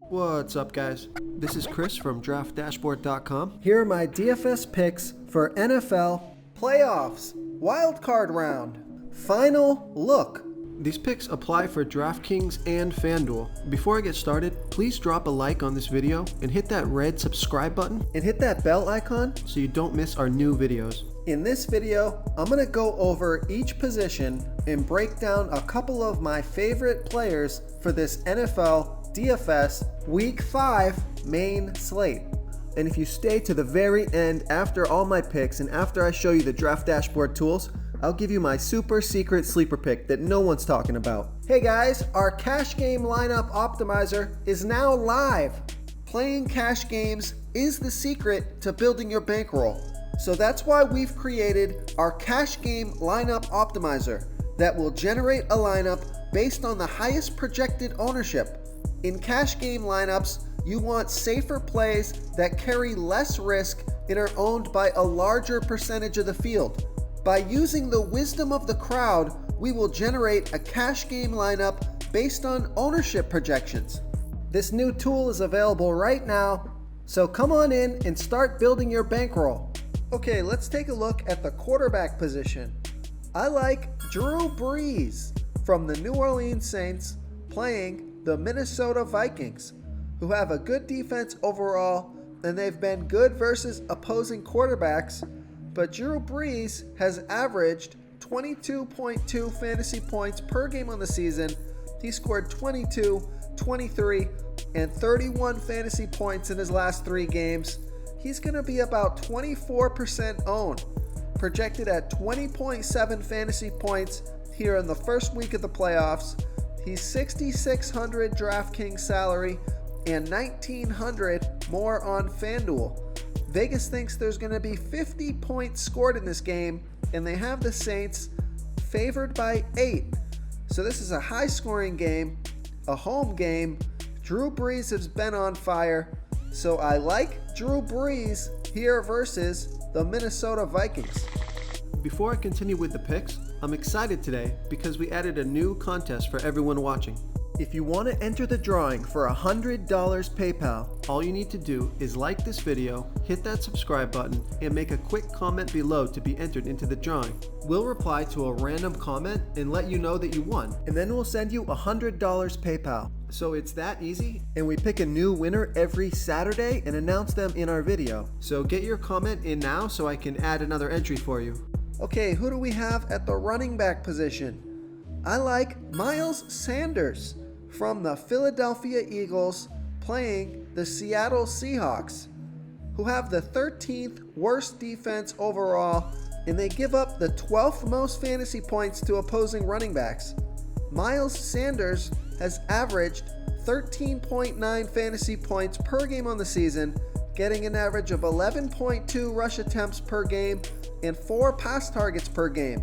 What's up, guys? This is Chris from DraftDashboard.com. Here are my DFS picks for NFL playoffs, wild card round, final look. These picks apply for DraftKings and FanDuel. Before I get started, please drop a like on this video and hit that red subscribe button And hit that bell icon. so you don't miss our new videos. In this video, I'm going to go over each position and break down a couple of my favorite players for this NFL DFS Week 5 main slate. And if you stay to the very end after all my picks and after I show you the Draft Dashboard tools, I'll give you my super secret sleeper pick that no one's talking about. Hey guys, our cash game lineup optimizer is now live. Playing cash games is the secret to building your bankroll. So that's why we've created our cash game lineup optimizer that will generate a lineup based on the highest projected ownership. In cash game lineups, you want safer plays that carry less risk and are owned by a larger percentage of the field. By using the wisdom of the crowd, we will generate a cash game lineup based on ownership projections. This new tool is available right now, so come on in and start building your bankroll. Okay, let's take a look at the quarterback position. I like Drew Brees from the New Orleans Saints playing the Minnesota Vikings, who have a good defense overall, and they've been good versus opposing quarterbacks, but Drew Brees has averaged 22.2 fantasy points per game on the season. He scored 22, 23, and 31 fantasy points in his last 3 games. He's going to be about 24% owned, projected at 20.7 fantasy points here in the first week of the playoffs. He's $6,600 DraftKings salary and $1,900 more on FanDuel. Vegas thinks there's going to be 50 points scored in this game, and they have the Saints favored by 8. So this is a high-scoring game, a home game. Drew Brees has been on fire, so I like Drew Brees here versus the Minnesota Vikings. Before I continue with the picks, I'm excited today because we added a new contest for everyone watching. If you want to enter the drawing for $100 PayPal, All you need to do is like this video, hit that subscribe button, and make a quick comment below to be entered into the drawing. We'll reply to a random comment and let you know that you won. and then we'll send you $100 PayPal. So it's that easy. And we pick a new winner every Saturday and announce them in our video. So get your comment in now so I can add another entry for you. Okay, who do we have at the running back position? I like Miles Sanders from the Philadelphia Eagles playing the Seattle Seahawks, who have the 13th worst defense overall, and they give up the 12th most fantasy points to opposing running backs. Miles Sanders has averaged 13.9 fantasy points per game on the season, getting an average of 11.2 rush attempts per game and 4 pass targets per game.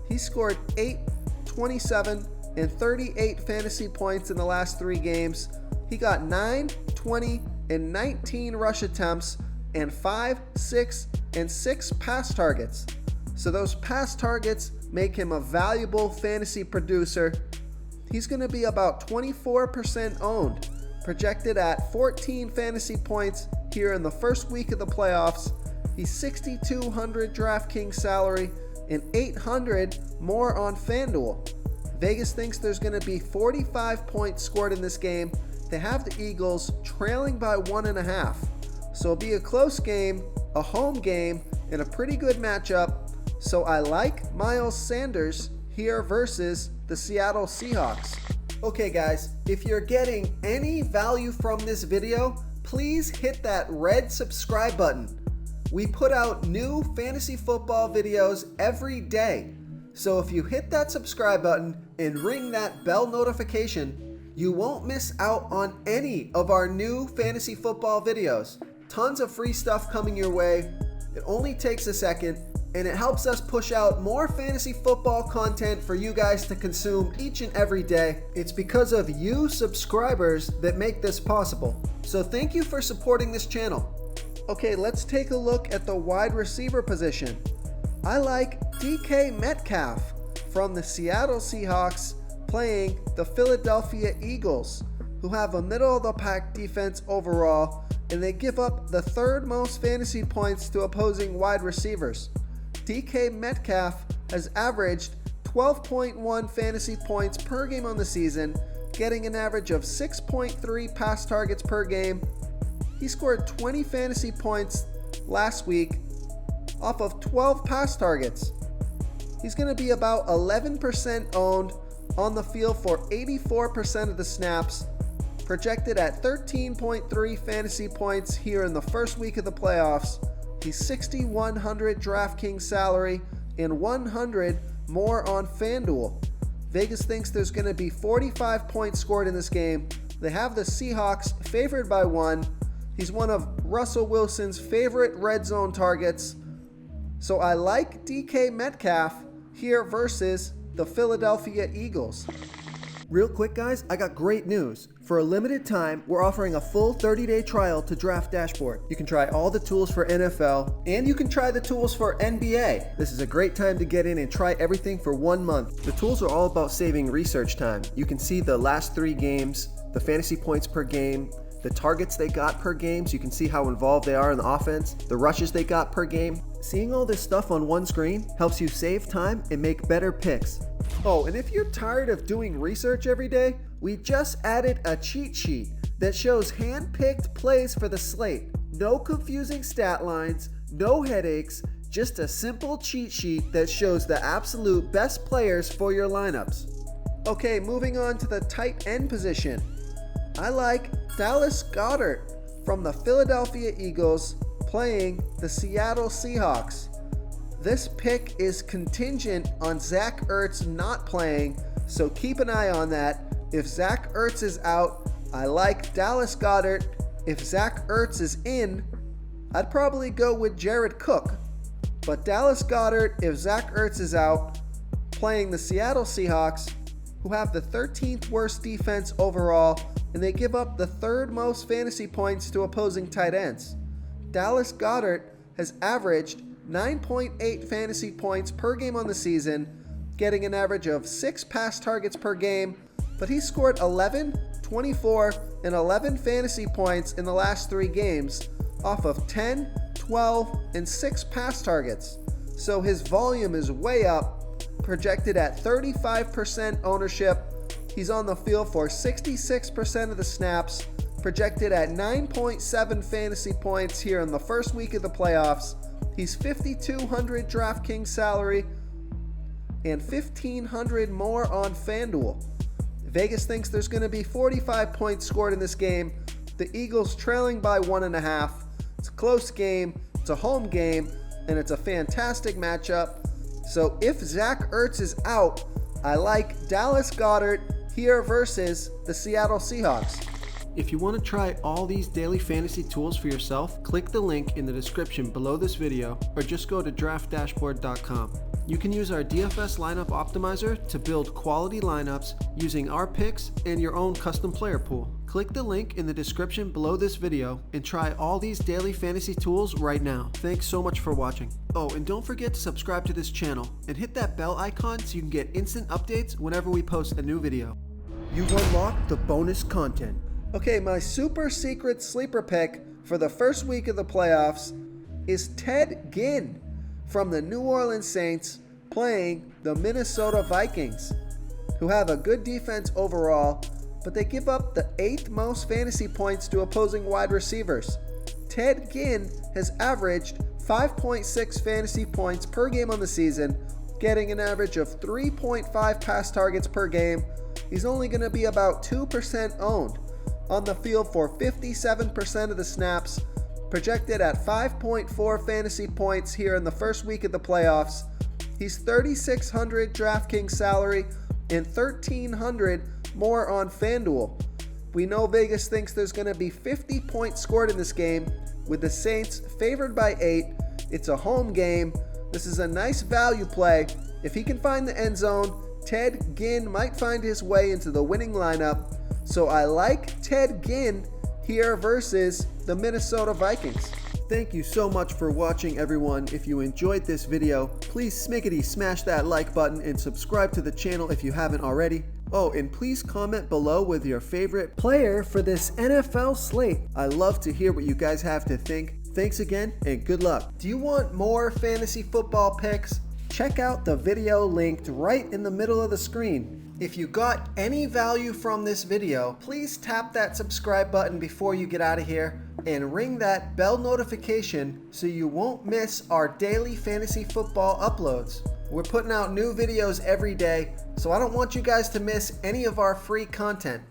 He scored 8, 27, and 38 fantasy points in the last 3 games. He got 9, 20, and 19 rush attempts and 5, 6, and 6 pass targets. So those pass targets make him a valuable fantasy producer. He's going to be about 24% owned, projected at 14 fantasy points here in the first week of the playoffs. He's $6,200 DraftKings salary and $800 more on FanDuel. Vegas thinks there's going to be 45 points scored in this game. They have the Eagles trailing by 1.5. So it'll be a close game, a home game, and a pretty good matchup. So I like Miles Sanders here versus the Seattle Seahawks. Okay guys, if you're getting any value from this video, please hit that red subscribe button. We put out new fantasy football videos every day. So if you hit that subscribe button and ring that bell notification, you won't miss out on any of our new fantasy football videos. Tons of free stuff coming your way. It only takes a second, and it helps us push out more fantasy football content for you guys to consume each and every day. It's because of you subscribers that make this possible. So thank you for supporting this channel. Okay, let's take a look at the wide receiver position. I like DK Metcalf from the Seattle Seahawks playing the Philadelphia Eagles, who have a middle-of-the-pack defense overall, and they give up the third most fantasy points to opposing wide receivers. DK Metcalf has averaged 12.1 fantasy points per game on the season, getting an average of 6.3 pass targets per game. He scored 20 fantasy points last week off of 12 pass targets. He's going to be about 11% owned on the field for 84% of the snaps, projected at 13.3 fantasy points here in the first week of the playoffs. He's 6,100 DraftKings salary and 100 more on FanDuel. Vegas thinks there's going to be 45 points scored in this game. They have the Seahawks favored by 1. He's one of Russell Wilson's favorite red zone targets. So I like DK Metcalf here versus the Philadelphia Eagles. Real quick, guys, I got great news. For a limited time, we're offering a full 30-day trial to Draft Dashboard. You can try all the tools for NFL, and you can try the tools for NBA. This is a great time to get in and try everything for 1 month. The tools are all about saving research time. You can see the last 3 games, the fantasy points per game, the targets they got per game, so you can see how involved they are in the offense, the rushes they got per game. Seeing all this stuff on one screen helps you save time and make better picks. Oh, and if you're tired of doing research every day, we just added a cheat sheet that shows hand-picked plays for the slate. No confusing stat lines, no headaches, just a simple cheat sheet that shows the absolute best players for your lineups. Okay, moving on to the tight end position. I like Dallas Goedert from the Philadelphia Eagles playing the Seattle Seahawks. This pick is contingent on Zach Ertz not playing, so keep an eye on that. If Zach Ertz is out, I like Dallas Goedert. If Zach Ertz is in, I'd probably go with Jared Cook. But Dallas Goedert, if Zach Ertz is out, playing the Seattle Seahawks, who have the 13th worst defense overall, and they give up the 3rd most fantasy points to opposing tight ends. Dallas Goedert has averaged 9.8 fantasy points per game on the season, getting an average of 6 pass targets per game, but he scored 11, 24, and 11 fantasy points in the last 3 games off of 10, 12, and 6 pass targets. So his volume is way up, projected at 35% ownership. He's on the field for 66% of the snaps, projected at 9.7 fantasy points here in the first week of the playoffs. He's 5,200 DraftKings salary and 1,500 more on FanDuel. Vegas thinks there's going to be 45 points scored in this game. The Eagles trailing by 1.5. It's a close game, it's a home game, and it's a fantastic matchup. So if Zach Ertz is out, I like Dallas Goedert here versus the Seattle Seahawks. If you want to try all these daily fantasy tools for yourself, click the link in the description below this video or just go to draftdashboard.com. You can use our DFS lineup optimizer to build quality lineups using our picks and your own custom player pool. Click the link in the description below this video and try all these daily fantasy tools right now. Thanks so much for watching. Oh, and don't forget to subscribe to this channel and hit that bell icon so you can get instant updates whenever we post a new video. You've unlocked the bonus content. Okay, my super secret sleeper pick for the first week of the playoffs is Ted Ginn from the New Orleans Saints playing the Minnesota Vikings, who have a good defense overall, but they give up the 8th most fantasy points to opposing wide receivers. Ted Ginn has averaged 5.6 fantasy points per game on the season, getting an average of 3.5 pass targets per game. He's only going to be about 2% owned. On the field for 57% of the snaps, projected at 5.4 fantasy points here in the first week of the playoffs. He's 3,600 DraftKings salary and 1,300 more on FanDuel. We know Vegas thinks there's going to be 50 points scored in this game, with the Saints favored by 8. It's a home game. This is a nice value play. If he can find the end zone, Ted Ginn might find his way into the winning lineup. So I like Ted Ginn here versus the Minnesota Vikings. Thank you so much for watching, everyone. If you enjoyed this video, please smash that like button and subscribe to the channel if you haven't already. Oh, and please comment below with your favorite player for this NFL slate. I love to hear what you guys have to think. Thanks again, and good luck. Do you want more fantasy football picks? Check out the video linked right in the middle of the screen. If you got any value from this video, please tap that subscribe button before you get out of here and ring that bell notification so you won't miss our daily fantasy football uploads. We're putting out new videos every day, so I don't want you guys to miss any of our free content.